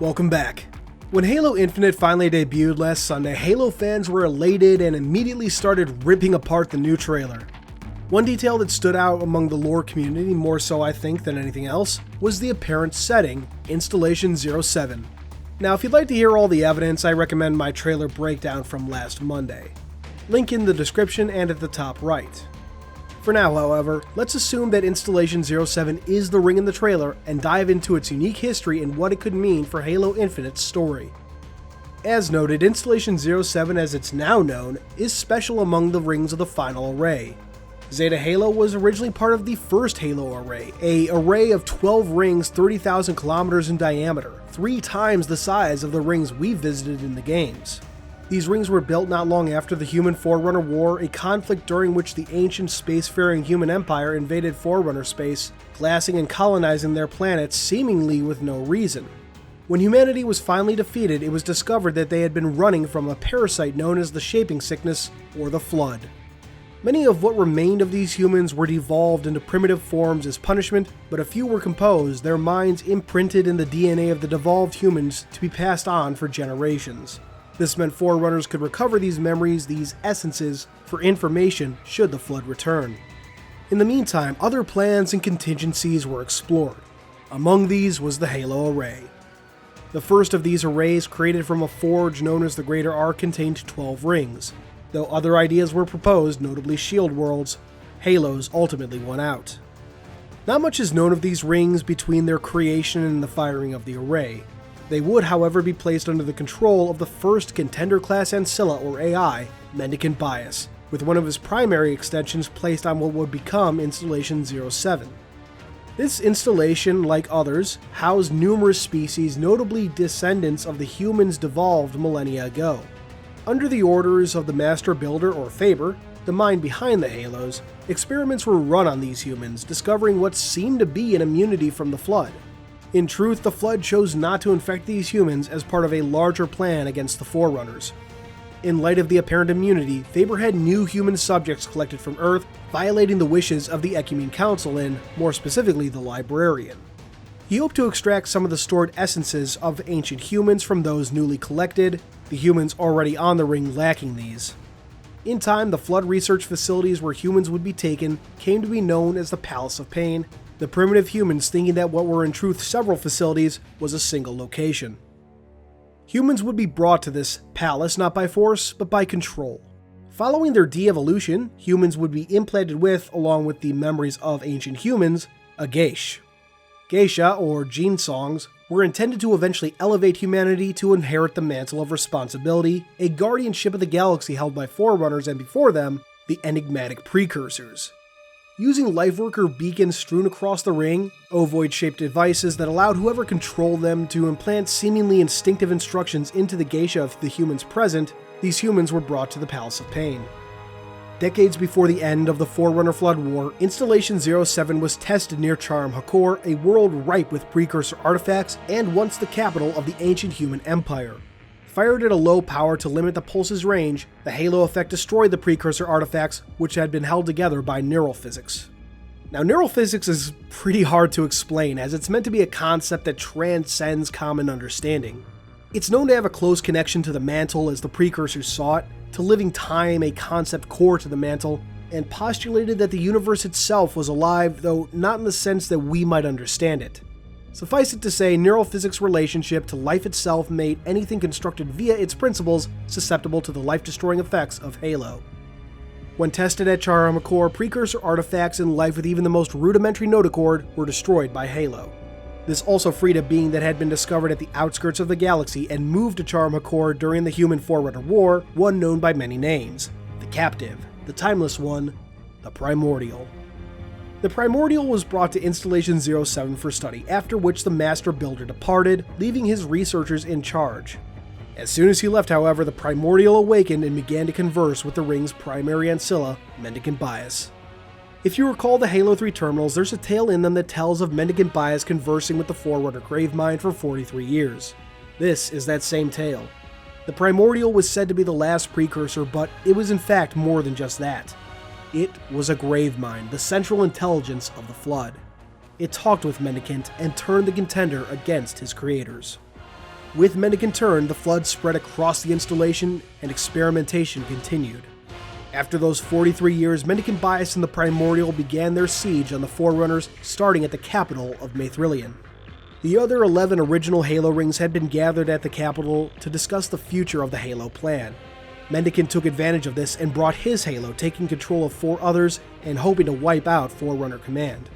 Welcome back. When Halo Infinite finally debuted last Sunday, Halo fans were elated and immediately started ripping apart the new trailer. One detail that stood out among the lore community, more so I think than anything else, was the apparent setting, Installation 07. Now if you'd like to hear all the evidence, I recommend my trailer breakdown from last Monday. Link in the description and at the top right. For now, however, let's assume that Installation 07 is the ring in the trailer and dive into its unique history and what it could mean for Halo Infinite's story. As noted, Installation 07, as it's now known, is special among the rings of the final array. Zeta Halo was originally part of the first Halo array, an array of 12 rings 30,000 kilometers in diameter, 3 times the size of the rings we visited in the games. These rings were built not long after the Human Forerunner War, a conflict during which the ancient spacefaring human empire invaded Forerunner space, glassing and colonizing their planets seemingly with no reason. When humanity was finally defeated, it was discovered that they had been running from a parasite known as the Shaping Sickness, or the Flood. Many of what remained of these humans were devolved into primitive forms as punishment, but a few were composed, their minds imprinted in the DNA of the devolved humans to be passed on for generations. This meant Forerunners could recover these memories, these essences, for information should the Flood return. In the meantime, other plans and contingencies were explored. Among these was the Halo Array. The first of these arrays, created from a forge known as the Greater Ark, contained 12 rings. Though other ideas were proposed, notably shield worlds, Halos ultimately won out. Not much is known of these rings between their creation and the firing of the array. They would, however, be placed under the control of the first Contender-class Ancilla, or AI, Mendicant Bias, with one of his primary extensions placed on what would become Installation 07. This installation, like others, housed numerous species, notably descendants of the humans devolved millennia ago. Under the orders of the Master Builder, or Faber, the mind behind the Halos, experiments were run on these humans, discovering what seemed to be an immunity from the Flood. In truth, the Flood chose not to infect these humans as part of a larger plan against the Forerunners. In light of the apparent immunity, Faber had new human subjects collected from Earth, violating the wishes of the Ecumene Council and, more specifically, the Librarian. He hoped to extract some of the stored essences of ancient humans from those newly collected, the humans already on the ring lacking these. In time, the Flood research facilities where humans would be taken came to be known as the Palace of Pain, the primitive humans thinking that what were in truth several facilities was a single location. Humans would be brought to this palace not by force, but by control. Following their de-evolution, humans would be implanted with, along with the memories of ancient humans, a geisha. Geisha, or gene songs, were intended to eventually elevate humanity to inherit the mantle of responsibility, a guardianship of the galaxy held by Forerunners and before them, the enigmatic Precursors. Using Lifeworker beacons strewn across the ring, ovoid-shaped devices that allowed whoever controlled them to implant seemingly instinctive instructions into the geisha of the humans present, these humans were brought to the Palace of Pain. Decades before the end of the Forerunner Flood War, Installation 07 was tested near Charam Hakor, a world ripe with precursor artifacts and once the capital of the ancient human empire. Fired at a low power to limit the pulse's range, the halo effect destroyed the precursor artifacts, which had been held together by neural physics. Now, neural physics is pretty hard to explain, as it's meant to be a concept that transcends common understanding. It's known to have a close connection to the mantle as the precursors saw it, to living time, a concept core to the mantle, and postulated that the universe itself was alive, though not in the sense that we might understand it. Suffice it to say, neural physics' relationship to life itself made anything constructed via its principles susceptible to the life-destroying effects of Halo. When tested at Charam Hakor, precursor artifacts in life with even the most rudimentary notochord were destroyed by Halo. This also freed a being that had been discovered at the outskirts of the galaxy and moved to Charam Hakor during the Human Forerunner War, one known by many names: the Captive, the Timeless One, the Primordial. The Primordial was brought to Installation 07 for study, after which the Master Builder departed, leaving his researchers in charge. As soon as he left, however, the Primordial awakened and began to converse with the ring's primary ancilla, Mendicant Bias. If you recall the Halo 3 terminals, there's a tale in them that tells of Mendicant Bias conversing with the Forerunner Gravemind for 43 years. This is that same tale. The Primordial was said to be the last precursor, but it was in fact more than just that. It was a Gravemind, the central intelligence of the Flood. It talked with Mendicant and turned the Contender against his creators. With Mendicant Turn, the Flood spread across the installation and experimentation continued. After those 43 years, Mendicant Bias and the Primordial began their siege on the Forerunners, starting at the capital of Maithrillian. The other 11 original Halo rings had been gathered at the capital to discuss the future of the Halo plan. Mendicant took advantage of this and brought his Halo, taking control of 4 others and hoping to wipe out Forerunner Command.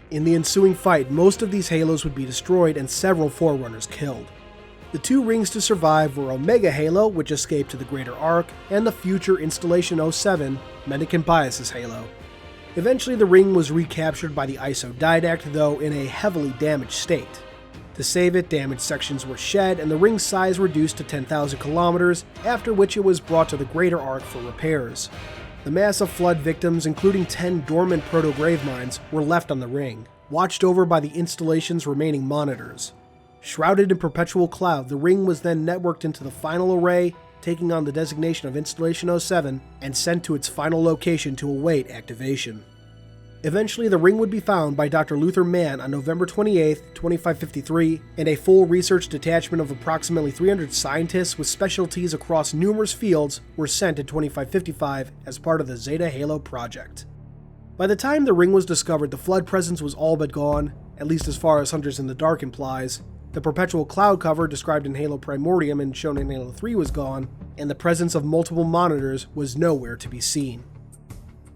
In the ensuing fight, most of these Halos would be destroyed and several Forerunners killed. The 2 rings to survive were Omega Halo, which escaped to the Greater Arc, and the future Installation 07, Mendicant Bias's Halo. Eventually the ring was recaptured by the ISO Didact, though in a heavily damaged state. To save it, damaged sections were shed and the ring's size reduced to 10,000 kilometers, after which it was brought to the Greater Arc for repairs. The massive Flood victims, including 10 dormant proto-grave mines, were left on the ring, watched over by the installation's remaining monitors. Shrouded in perpetual cloud, the ring was then networked into the final array, taking on the designation of Installation 07 and sent to its final location to await activation. Eventually, the ring would be found by Dr. Luther Mann on November 28, 2553, and a full research detachment of approximately 300 scientists with specialties across numerous fields were sent in 2555 as part of the Zeta Halo project. By the time the ring was discovered, the Flood presence was all but gone, at least as far as Hunters in the Dark implies. The perpetual cloud cover described in Halo Primordium and shown in Halo 3 was gone, and the presence of multiple monitors was nowhere to be seen.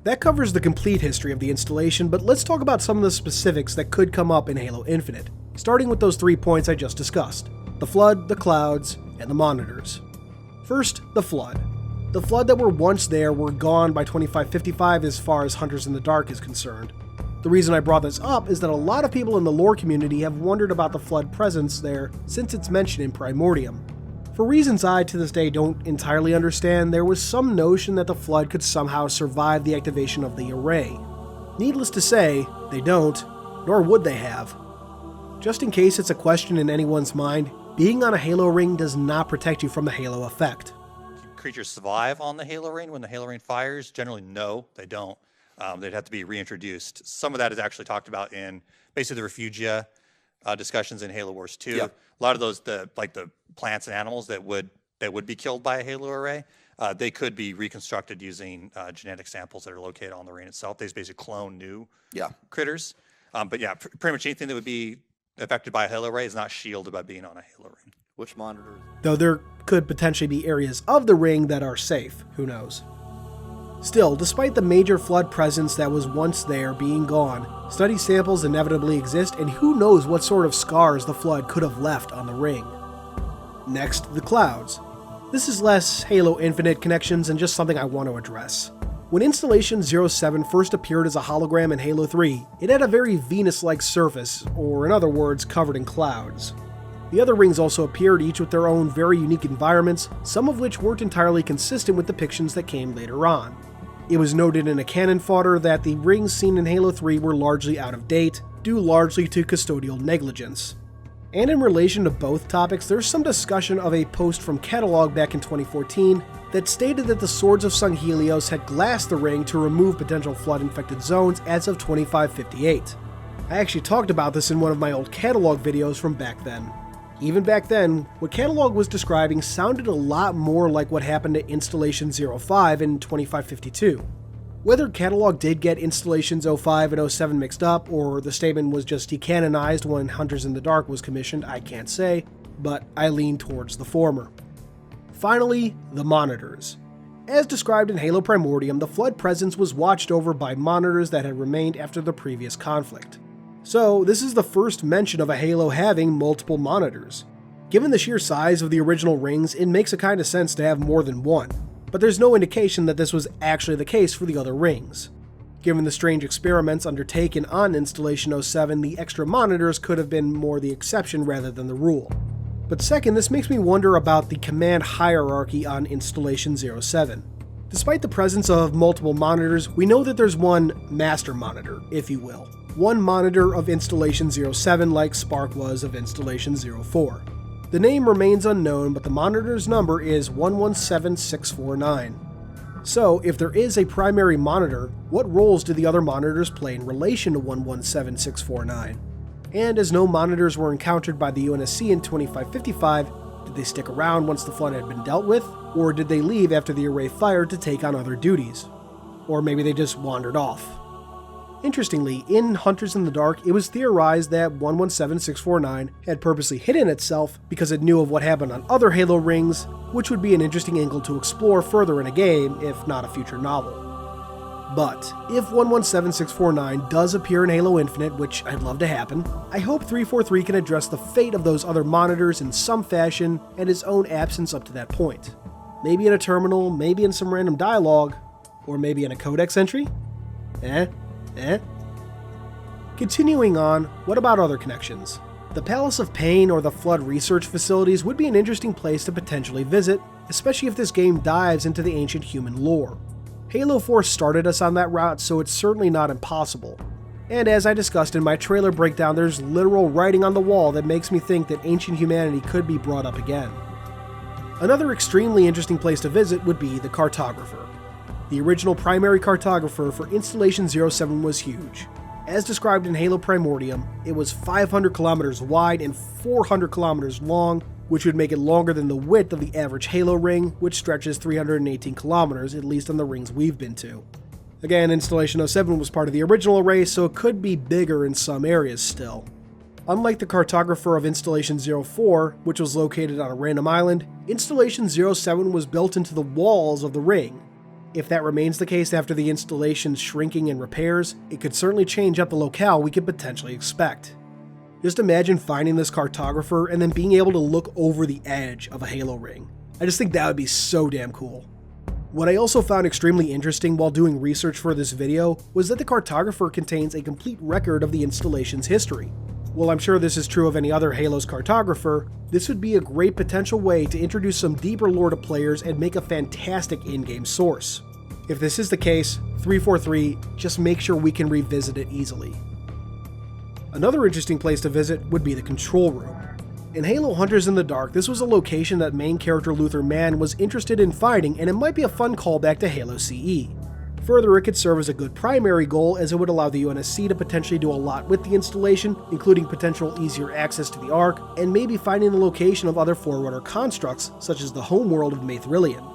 That covers the complete history of the installation, but let's talk about some of the specifics that could come up in Halo Infinite, starting with those 3 points I just discussed: the Flood, the clouds, and the monitors. First, the Flood. The Flood that were once there were gone by 2555 as far as Hunters in the Dark is concerned. The reason I brought this up is that a lot of people in the lore community have wondered about the Flood presence there since its mention in Primordium. For reasons I to this day don't entirely understand, there was some notion that the Flood could somehow survive the activation of the array. Needless to say, they don't, nor would they have. Just in case it's a question in anyone's mind, being on a Halo ring does not protect you from the Halo effect. Creatures survive on the Halo ring when the Halo ring fires? Generally, no, they don't. They'd have to be reintroduced. Some of that is actually talked about in basically the Refugia discussions in Halo Wars 2. Yep. A lot of those, the plants and animals that would be killed by a Halo array, they could be reconstructed using genetic samples that are located on the ring itself. They just basically clone new critters. But yeah, pretty much anything that would be affected by a Halo array is not shielded by being on a Halo ring. Which monitors? Though there could potentially be areas of the ring that are safe, who knows. Still, despite the major Flood presence that was once there being gone, study samples inevitably exist, and who knows what sort of scars the Flood could have left on the ring. Next, the clouds. This is less Halo Infinite connections and just something I want to address. When Installation 07 first appeared as a hologram in Halo 3, it had a very Venus-like surface, or in other words, covered in clouds. The other rings also appeared, each with their own very unique environments, some of which weren't entirely consistent with depictions that came later on. It was noted in a Canon fodder that the rings seen in Halo 3 were largely out of date, due largely to custodial negligence. And in relation to both topics, there's some discussion of a post from Catalog back in 2014 that stated that the Swords of Sung Helios had glassed the ring to remove potential Flood-infected zones as of 2558. I actually talked about this in one of my old Catalog videos from back then. Even back then, what Catalog was describing sounded a lot more like what happened to Installation 05 in 2552. Whether Catalog did get Installations 05 and 07 mixed up, or the statement was just decanonized when Hunters in the Dark was commissioned, I can't say, but I lean towards the former. Finally, the monitors. As described in Halo Primordium, the Flood presence was watched over by monitors that had remained after the previous conflict. So, this is the first mention of a Halo having multiple monitors. Given the sheer size of the original rings, it makes a kind of sense to have more than one, but there's no indication that this was actually the case for the other rings. Given the strange experiments undertaken on Installation 07, the extra monitors could have been more the exception rather than the rule. But second, this makes me wonder about the command hierarchy on Installation 07. Despite the presence of multiple monitors, we know that there's one master monitor, if you will. One monitor of Installation 07 like Spark was of Installation 04. The name remains unknown, but the monitor's number is 117649. So, if there is a primary monitor, what roles do the other monitors play in relation to 117649? And as no monitors were encountered by the UNSC in 2555, Did they stick around once the flood had been dealt with? Or did they leave after the array fired to take on other duties? Or maybe they just wandered off. Interestingly, in Hunters in the Dark, it was theorized that 117649 had purposely hidden itself because it knew of what happened on other Halo rings, which would be an interesting angle to explore further in a game, if not a future novel. But if 117649 does appear in Halo Infinite, which I'd love to happen, I hope 343 can address the fate of those other monitors in some fashion and his own absence up to that point. Maybe in a terminal, maybe in some random dialogue, or maybe in a codex entry? Continuing on, what about other connections? The Palace of Pain or the Flood research facilities would be an interesting place to potentially visit, especially if this game dives into the ancient human lore. Halo 4 started us on that route, so it's certainly not impossible. And as I discussed in my trailer breakdown, there's literal writing on the wall that makes me think that ancient humanity could be brought up again. Another extremely interesting place to visit would be the Cartographer. The original primary cartographer for Installation 07 was huge. As described in Halo Primordium, it was 500 kilometers wide and 400 kilometers long, which would make it longer than the width of the average Halo ring, which stretches 318 kilometers, at least on the rings we've been to. Again, Installation 07 was part of the original array, so it could be bigger in some areas still. Unlike the cartographer of Installation 04, which was located on a random island, Installation 07 was built into the walls of the ring. If that remains the case after the installation's shrinking and repairs, it could certainly change up the locale we could potentially expect. Just imagine finding this cartographer and then being able to look over the edge of a Halo ring. I just think that would be so damn cool. What I also found extremely interesting while doing research for this video was that the cartographer contains a complete record of the installation's history. While I'm sure this is true of any other Halo's cartographer, this would be a great potential way to introduce some deeper lore to players and make a fantastic in-game source. If this is the case, 343, just make sure we can revisit it easily. Another interesting place to visit would be the Control Room. In Halo Hunters in the Dark, this was a location that main character Luther Mann was interested in finding, and it might be a fun callback to Halo CE. Further, it could serve as a good primary goal as it would allow the UNSC to potentially do a lot with the installation, including potential easier access to the Ark, and maybe finding the location of other Forerunner constructs, such as the homeworld of Maithrillian.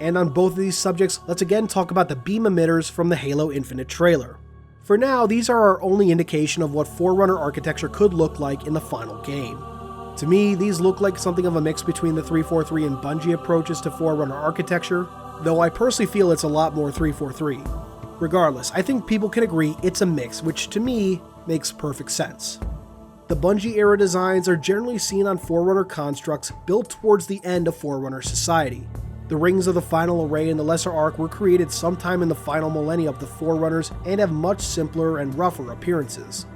And on both of these subjects, let's again talk about the beam emitters from the Halo Infinite trailer. For now, these are our only indication of what Forerunner architecture could look like in the final game. To me, these look like something of a mix between the 343 and Bungie approaches to Forerunner architecture, though I personally feel it's a lot more 343. Regardless, I think people can agree it's a mix, which to me makes perfect sense. The Bungie era designs are generally seen on Forerunner constructs built towards the end of Forerunner society. The rings of the final array and the Lesser Ark were created sometime in the final millennia of the Forerunners and have much simpler and rougher appearances.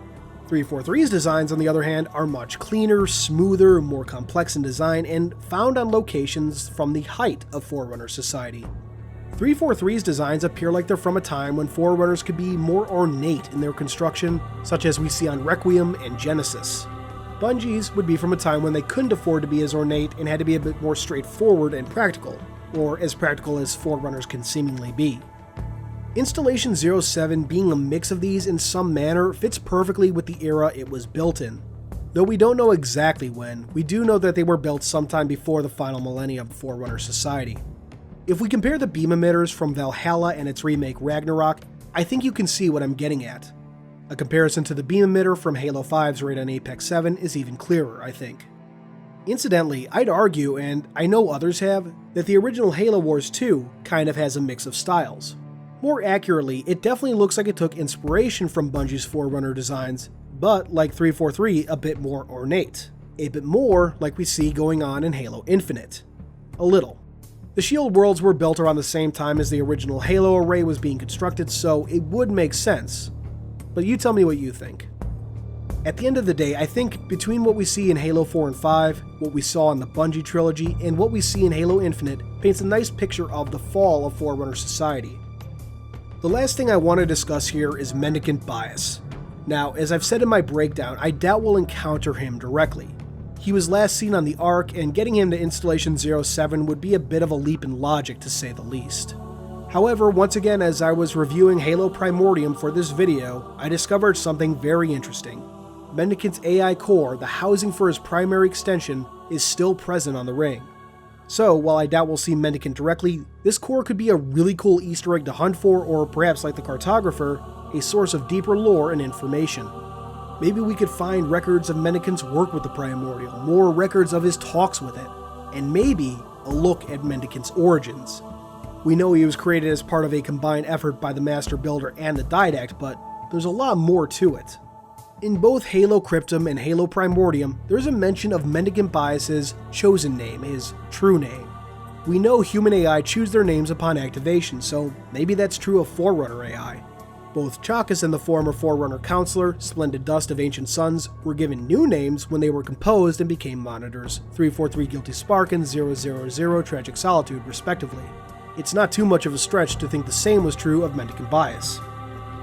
343's designs, on the other hand, are much cleaner, smoother, more complex in design, and found on locations from the height of Forerunner society. 343's designs appear like they're from a time when Forerunners could be more ornate in their construction, such as we see on Requiem and Genesis. Bungie's would be from a time when they couldn't afford to be as ornate and had to be a bit more straightforward and practical, or as practical as Forerunners can seemingly be. Installation 07 being a mix of these in some manner fits perfectly with the era it was built in. Though we don't know exactly when, we do know that they were built sometime before the final millennia of Forerunner society. If we compare the beam emitters from Valhalla and its remake Ragnarok, I think you can see what I'm getting at. A comparison to the beam emitter from Halo 5's raid on Apex 7 is even clearer, I think. Incidentally, I'd argue, and I know others have, that the original Halo Wars 2 kind of has a mix of styles. More accurately, it definitely looks like it took inspiration from Bungie's Forerunner designs, but like 343, a bit more ornate. A bit more like we see going on in Halo Infinite. A little. The Shield worlds were built around the same time as the original Halo array was being constructed, so it would make sense. But you tell me what you think. At the end of the day, I think between what we see in Halo 4 and 5, what we saw in the Bungie trilogy, and what we see in Halo Infinite paints a nice picture of the fall of Forerunner society. The last thing I want to discuss here is Mendicant bias. Now, as I've said in my breakdown, I doubt we'll encounter him directly. He was last seen on the Ark, and getting him to Installation 07 would be a bit of a leap in logic to say the least. However, once again, as I was reviewing Halo Primordium for this video, I discovered something very interesting. Mendicants Ai Corps, the housing for his primary extension, is still present on the ring. So, while I doubt we'll see Mendicant directly, this core could be a really cool Easter egg to hunt for, or perhaps like the Cartographer, a source of deeper lore and information. Maybe we could find records of Mendicant's work with the Primordial, more records of his talks with it, and maybe a look at Mendicants' origins. We know he was created as part of a combined effort by the Master Builder and the Didact, but there's a lot more to it. In both Halo Cryptum and Halo Primordium, there's a mention of Mendicant Bias's chosen name, his true name. We know human AI choose their names upon activation, so maybe that's true of Forerunner AI. Both Chakas and the former Forerunner Counselor, Splendid Dust of Ancient Suns, were given new names when they were composed and became monitors, 343 Guilty Spark and 000 Tragic Solitude, respectively. It's not too much of a stretch to think the same was true of Mendicant Bias.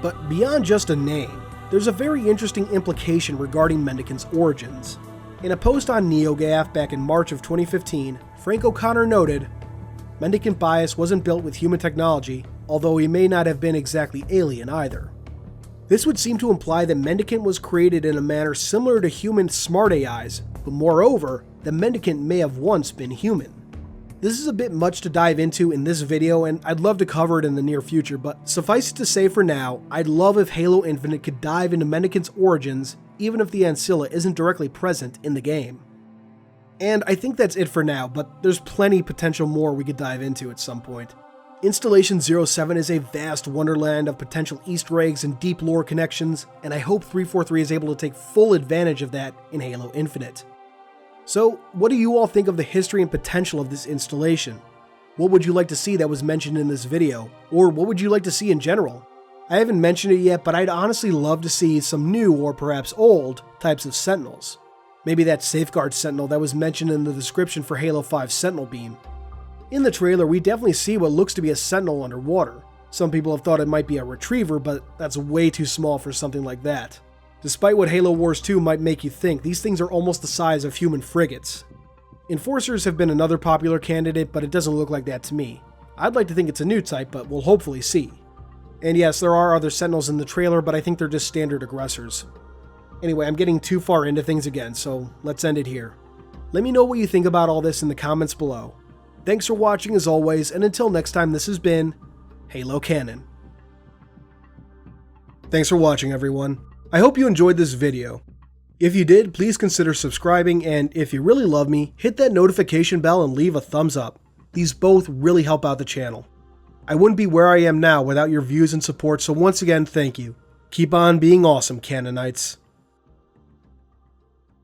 But beyond just a name, there's a very interesting implication regarding Mendicants' origins. In a post on NeoGAF back in March of 2015, Frank O'Connor noted, "Mendicant Bias wasn't built with human technology, although he may not have been exactly alien either." This would seem to imply that Mendicant was created in a manner similar to human smart AIs, but moreover, that Mendicant may have once been human. This is a bit much to dive into in this video, and I'd love to cover it in the near future, but suffice it to say for now, I'd love if Halo Infinite could dive into Mendicant's origins, even if the Ancilla isn't directly present in the game. And I think that's it for now, but there's plenty potential more we could dive into at some point. Installation 07 is a vast wonderland of potential Easter eggs and deep lore connections, and I hope 343 is able to take full advantage of that in Halo Infinite. So, what do you all think of the history and potential of this installation? What would you like to see that was mentioned in this video? Or what would you like to see in general? I haven't mentioned it yet, but I'd honestly love to see some new, or perhaps old, types of Sentinels. Maybe that Safeguard Sentinel that was mentioned in the description for Halo 5 Sentinel Beam. In the trailer, we definitely see what looks to be a Sentinel underwater. Some people have thought it might be a Retriever, but that's way too small for something like that. Despite what Halo Wars 2 might make you think, these things are almost the size of human frigates. Enforcers have been another popular candidate, but it doesn't look like that to me. I'd like to think it's a new type, but we'll hopefully see. And yes, there are other Sentinels in the trailer, but I think they're just standard aggressors. Anyway, I'm getting too far into things again, so let's end it here. Let me know what you think about all this in the comments below. Thanks for watching as always, and until next time, this has been Halo Canon. Thanks for watching, everyone. I hope you enjoyed this video. If you did, please consider subscribing, and if you really love me, hit that notification bell and leave a thumbs up. These both really help out the channel. I wouldn't be where I am now without your views and support, so once again, thank you. Keep on being awesome, Canonites.